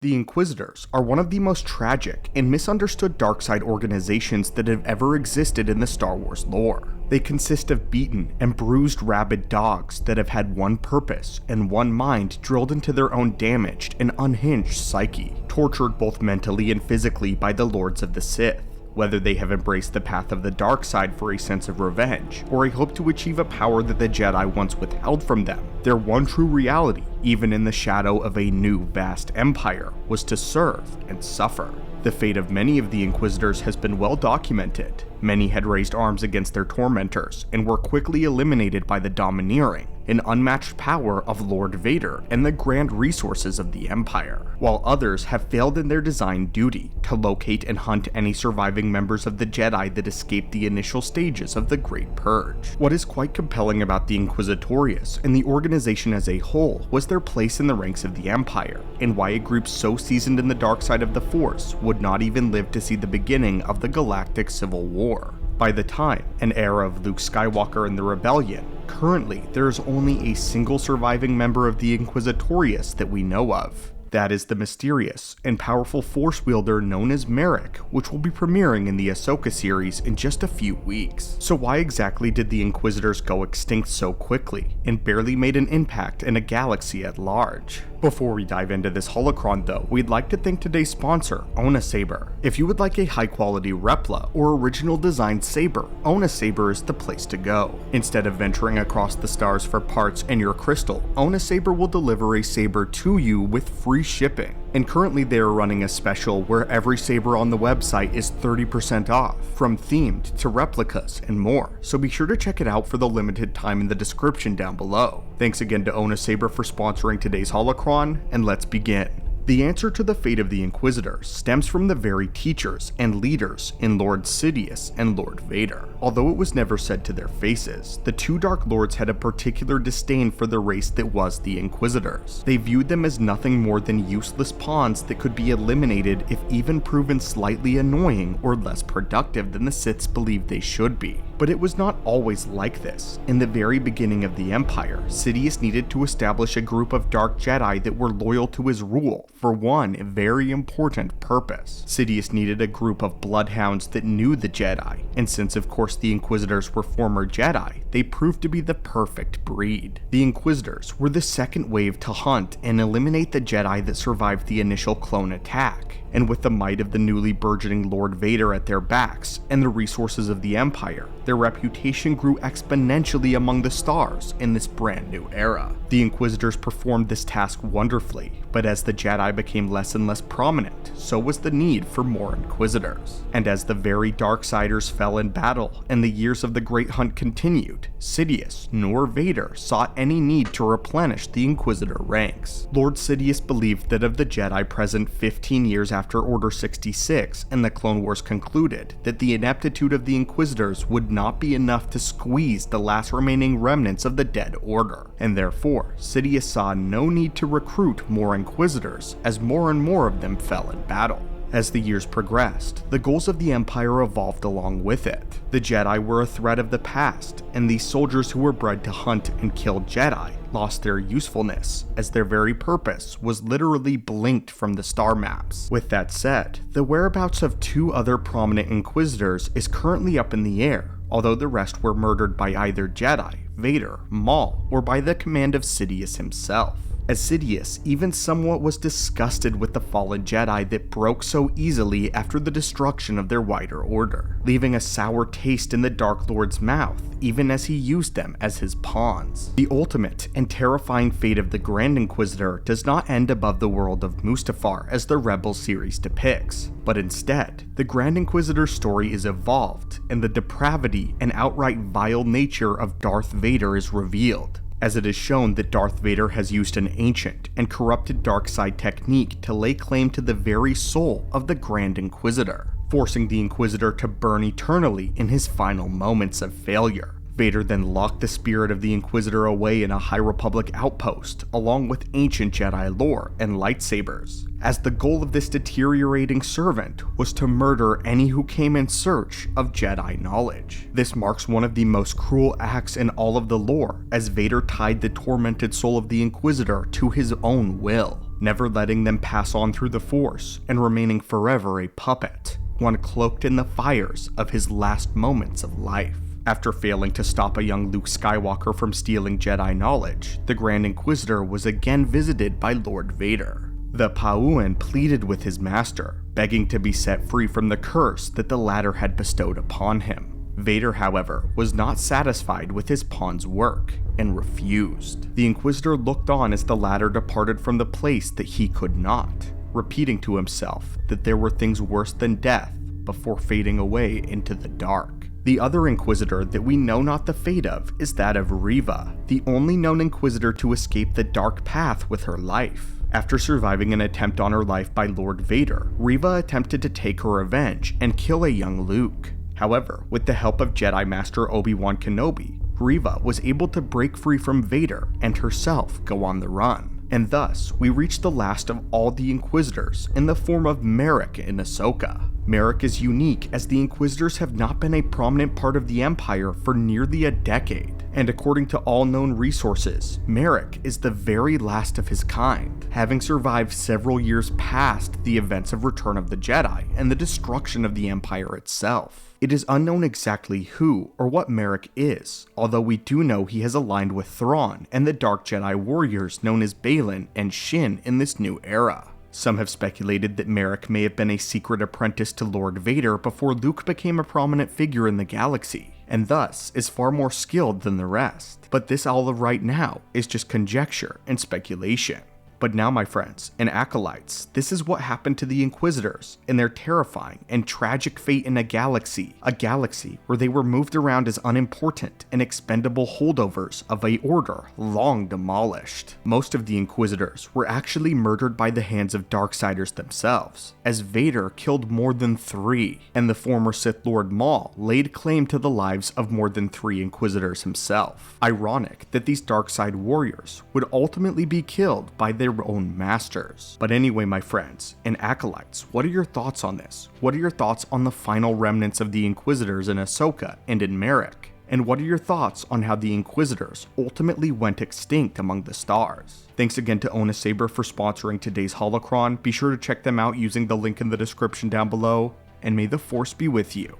The Inquisitors are one of the most tragic and misunderstood darkside organizations that have ever existed in the Star Wars lore. They consist of beaten and bruised rabid dogs that have had one purpose and one mind drilled into their own damaged and unhinged psyche, tortured both mentally and physically by the Lords of the Sith. Whether they have embraced the path of the dark side for a sense of revenge, or a hope to achieve a power that the Jedi once withheld from them, their one true reality, even in the shadow of a new vast empire, was to serve and suffer. The fate of many of the Inquisitors has been well documented. Many had raised arms against their tormentors and were quickly eliminated by the domineering and unmatched power of Lord Vader and the grand resources of the Empire, while others have failed in their designed duty to locate and hunt any surviving members of the Jedi that escaped the initial stages of the Great Purge. What is quite compelling about the Inquisitorius and the organization as a whole was their place in the ranks of the Empire, and why a group so seasoned in the dark side of the Force would not even live to see the beginning of the Galactic Civil War. By the time, an era of Luke Skywalker and the Rebellion, currently there is only a single surviving member of the Inquisitorius that we know of. That is the mysterious and powerful Force wielder known as Merrick, which will be premiering in the Ahsoka series in just a few weeks. So why exactly did the Inquisitors go extinct so quickly, and barely made an impact in a galaxy at large? Before we dive into this holocron though, we'd like to thank today's sponsor, Ona Saber. If you would like a high quality replica or original design saber, Ona Saber is the place to go. Instead of venturing across the stars for parts and your crystal, Ona Saber will deliver a saber to you with free shipping. And currently they are running a special where every saber on the website is 30% off, from themed to replicas and more, so be sure to check it out for the limited time in the description down below. Thanks again to Ona Saber for sponsoring today's holocron, and let's begin. The answer to the fate of the Inquisitors stems from the very teachers and leaders in Lord Sidious and Lord Vader. Although it was never said to their faces, the two Dark Lords had a particular disdain for the race that was the Inquisitors. They viewed them as nothing more than useless pawns that could be eliminated if even proven slightly annoying or less productive than the Siths believed they should be. But it was not always like this. In the very beginning of the Empire, Sidious needed to establish a group of Dark Jedi that were loyal to his rule for one very important purpose. Sidious needed a group of bloodhounds that knew the Jedi, and since of course the Inquisitors were former Jedi, they proved to be the perfect breed. The Inquisitors were the second wave to hunt and eliminate the Jedi that survived the initial clone attack. And with the might of the newly burgeoning Lord Vader at their backs and the resources of the Empire, their reputation grew exponentially among the stars in this brand new era. The Inquisitors performed this task wonderfully, but as the Jedi became less and less prominent, so was the need for more Inquisitors. And as the very Darksiders fell in battle and the years of the Great Hunt continued, Sidious nor Vader saw any need to replenish the Inquisitor ranks. Lord Sidious believed that of the Jedi present 15 years after Order 66 and the Clone Wars concluded, that the ineptitude of the Inquisitors would not be enough to squeeze the last remaining remnants of the Dead Order, and therefore Sidious saw no need to recruit more Inquisitors as more and more of them fell in battle. As the years progressed, the goals of the Empire evolved along with it. The Jedi were a threat of the past, and these soldiers who were bred to hunt and kill Jedi lost their usefulness, as their very purpose was literally blinked from the star maps. With that said, the whereabouts of two other prominent Inquisitors is currently up in the air, although the rest were murdered by either Jedi, Vader, Maul, or by the command of Sidious himself. As Sidious even somewhat was disgusted with the fallen Jedi that broke so easily after the destruction of their wider order, leaving a sour taste in the Dark Lord's mouth even as he used them as his pawns. The ultimate and terrifying fate of the Grand Inquisitor does not end above the world of Mustafar as the Rebels series depicts, but instead, the Grand Inquisitor's story is evolved and the depravity and outright vile nature of Darth Vader is revealed, as it is shown that Darth Vader has used an ancient and corrupted darkside technique to lay claim to the very soul of the Grand Inquisitor, forcing the Inquisitor to burn eternally in his final moments of failure. Vader then locked the spirit of the Inquisitor away in a High Republic outpost, along with ancient Jedi lore and lightsabers, as the goal of this deteriorating servant was to murder any who came in search of Jedi knowledge. This marks one of the most cruel acts in all of the lore, as Vader tied the tormented soul of the Inquisitor to his own will. never letting them pass on through the Force and remaining forever a puppet, one cloaked in the fires of his last moments of life. After failing to stop a young Luke Skywalker from stealing Jedi knowledge, the Grand Inquisitor was again visited by Lord Vader. The Pau'an pleaded with his master, begging to be set free from the curse that the latter had bestowed upon him. Vader, however, was not satisfied with his pawn's work and refused. The Inquisitor looked on as the latter departed from the place that he could not, repeating to himself that there were things worse than death before fading away into the dark. The other Inquisitor that we know not the fate of is that of Reva, the only known Inquisitor to escape the dark path with her life. After surviving an attempt on her life by Lord Vader, Reva attempted to take her revenge and kill a young Luke. However, with the help of Jedi Master Obi-Wan Kenobi, Reva was able to break free from Vader and herself go on the run. And thus, we reach the last of all the Inquisitors in the form of Merrick in Ahsoka. Merrick is unique as the Inquisitors have not been a prominent part of the Empire for nearly a decade, and according to all known resources, Merrick is the very last of his kind, having survived several years past the events of Return of the Jedi and the destruction of the Empire itself. It is unknown exactly who or what Merrick is, although we do know he has aligned with Thrawn and the Dark Jedi warriors known as Baylan and Shin in this new era. Some have speculated that Merrick may have been a secret apprentice to Lord Vader before Luke became a prominent figure in the galaxy, and thus is far more skilled than the rest. But this all of right now is just conjecture and speculation. But now, my friends and acolytes, this is what happened to the Inquisitors and their terrifying and tragic fate in a galaxy where they were moved around as unimportant and expendable holdovers of a order long demolished. Most of the Inquisitors were actually murdered by the hands of Darksiders themselves, as Vader killed more than 3, and the former Sith Lord Maul laid claim to the lives of more than 3 Inquisitors himself. Ironic that these Darkside warriors would ultimately be killed by their own masters. But anyway, my friends and acolytes, what are your thoughts on this? What are your thoughts on the final remnants of the Inquisitors in Ahsoka and in Merrick? And what are your thoughts on how the Inquisitors ultimately went extinct among the stars? Thanks again to Ona Saber for sponsoring today's holocron. Be sure to check them out using the link in the description down below, and may the Force be with you.